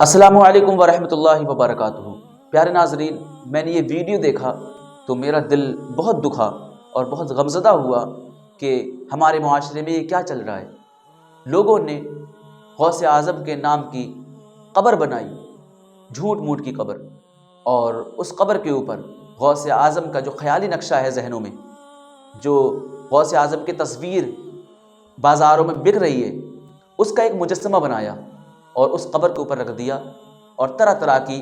السلام علیکم ورحمۃ اللہ وبرکاتہ۔ پیارے ناظرین، میں نے یہ ویڈیو دیکھا تو میرا دل بہت دکھا اور بہت غمزدہ ہوا کہ ہمارے معاشرے میں یہ کیا چل رہا ہے۔ لوگوں نے غوث اعظم کے نام کی قبر بنائی، جھوٹ موٹ کی قبر، اور اس قبر کے اوپر غوث اعظم کا جو خیالی نقشہ ہے ذہنوں میں، جو غوث اعظم کی تصویر بازاروں میں بک رہی ہے، اس کا ایک مجسمہ بنایا اور اس قبر کے اوپر رکھ دیا، اور طرح طرح کی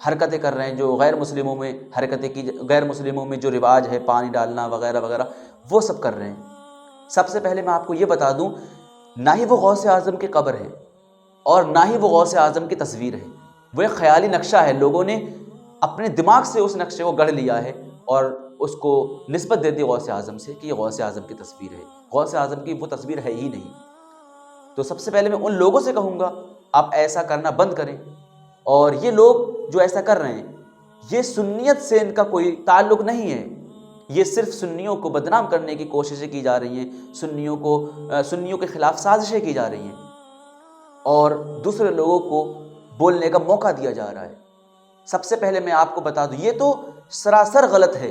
حرکتیں کر رہے ہیں جو غیر مسلموں میں حرکتیں کی، غیر مسلموں میں جو رواج ہے پانی ڈالنا وغیرہ وغیرہ، وہ سب کر رہے ہیں۔ سب سے پہلے میں آپ کو یہ بتا دوں، نہ ہی وہ غوث اعظم کی قبر ہے اور نہ ہی وہ غوث اعظم کی تصویر ہے، وہ ایک خیالی نقشہ ہے۔ لوگوں نے اپنے دماغ سے اس نقشے کو گڑھ لیا ہے اور اس کو نسبت دے دی غوث اعظم سے کہ یہ غوث اعظم کی تصویر ہے۔ غوث اعظم کی وہ تصویر ہے ہی نہیں۔ تو سب سے پہلے میں ان لوگوں سے کہوں گا، آپ ایسا کرنا بند کریں، اور یہ لوگ جو ایسا کر رہے ہیں، یہ سنیت سے ان کا کوئی تعلق نہیں ہے، یہ صرف سنیوں کو بدنام کرنے کی کوششیں کی جا رہی ہیں، سنیوں کے خلاف سازشیں کی جا رہی ہیں، اور دوسرے لوگوں کو بولنے کا موقع دیا جا رہا ہے۔ سب سے پہلے میں آپ کو بتا دوں، یہ تو سراسر غلط ہے،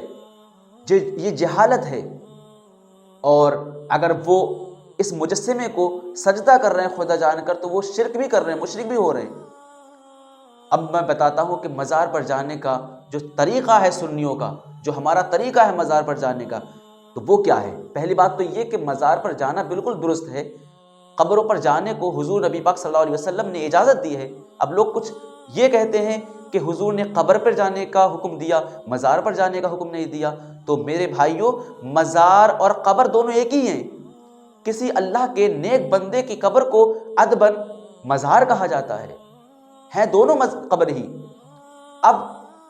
یہ جہالت ہے، اور اگر وہ اس مجسمے کو سجدہ کر رہے ہیں خدا جان کر، تو وہ شرک بھی کر رہے ہیں، مشرک بھی ہو رہے ہیں۔ اب میں بتاتا ہوں کہ مزار پر جانے کا جو طریقہ ہے سنیوں کا، جو ہمارا طریقہ ہے مزار پر جانے کا، تو وہ کیا ہے۔ پہلی بات تو یہ کہ مزار پر جانا بالکل درست ہے، قبروں پر جانے کو حضور نبی پاک صلی اللہ علیہ وسلم نے اجازت دی ہے۔ اب لوگ کچھ یہ کہتے ہیں کہ حضور نے قبر پر جانے کا حکم دیا، مزار پر جانے کا حکم نہیں دیا۔ تو میرے بھائیوں، مزار اور قبر دونوں ایک ہی ہیں۔ کسی اللہ کے نیک بندے کی قبر کو ادباً مزار کہا جاتا ہے دونوں قبر ہی۔ اب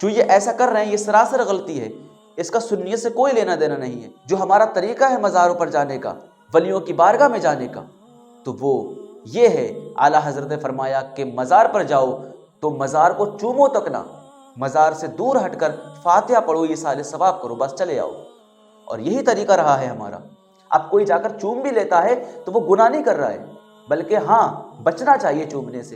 جو یہ ایسا کر رہے ہیں، یہ سراسر غلطی ہے، اس کا سنیت سے کوئی لینا دینا نہیں ہے۔ جو ہمارا طریقہ ہے مزاروں پر جانے کا، ولیوں کی بارگاہ میں جانے کا، تو وہ یہ ہے، اعلیٰ حضرت نے فرمایا کہ مزار پر جاؤ تو مزار کو چومو تک نہ، مزار سے دور ہٹ کر فاتحہ پڑھو، یہ سال ثواب کرو، بس چلے آؤ۔ اور یہی طریقہ رہا ہے ہمارا۔ اب کوئی جا کر چوم بھی لیتا ہے تو وہ گناہ نہیں کر رہا ہے، بلکہ ہاں بچنا چاہیے چومنے سے۔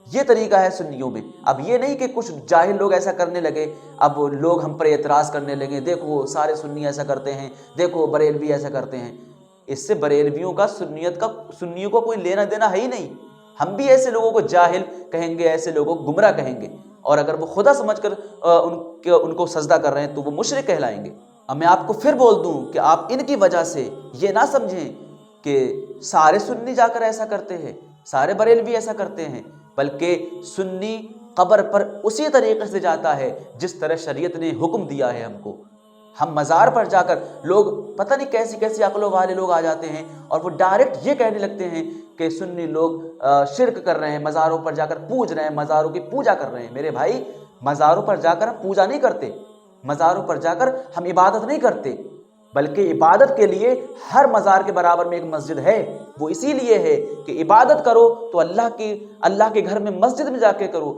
یہ طریقہ ہے سنیوں میں۔ اب یہ نہیں کہ کچھ جاہل لوگ ایسا کرنے لگے، اب لوگ ہم پر اعتراض کرنے لگے، دیکھو سارے سنی ایسا کرتے ہیں، دیکھو بریلوی ایسا کرتے ہیں۔ اس سے بریلویوں کا سنیوں کو کوئی لینا دینا ہے ہی نہیں۔ ہم بھی ایسے لوگوں کو جاہل کہیں گے، ایسے لوگوں کو گمراہ کہیں گے، اور اگر وہ خدا سمجھ کر ان کو سجدہ کر رہے ہیں تو وہ مشرک کہلائیں گے۔ اب میں آپ کو پھر بول دوں کہ آپ ان کی وجہ سے یہ نہ سمجھیں کہ سارے سنی جا کر ایسا کرتے ہیں، سارے بریلوی ایسا کرتے ہیں، بلکہ سنی قبر پر اسی طریقے سے جاتا ہے جس طرح شریعت نے حکم دیا ہے ہم کو۔ ہم مزار پر جا کر، لوگ پتہ نہیں کیسی کیسی عقلوں والے لوگ آ جاتے ہیں اور وہ ڈائریکٹ یہ کہنے لگتے ہیں کہ سنی لوگ شرک کر رہے ہیں، مزاروں پر جا کر پوج رہے ہیں، مزاروں کی پوجا کر رہے ہیں۔ میرے بھائی، مزاروں پر جا کر ہم پوجا نہیں کرتے، مزاروں پر جا کر ہم عبادت نہیں کرتے، بلکہ عبادت کے لیے ہر مزار کے برابر میں ایک مسجد ہے۔ وہ اسی لیے ہے کہ عبادت کرو تو اللہ کے گھر میں مسجد میں جا کے کرو،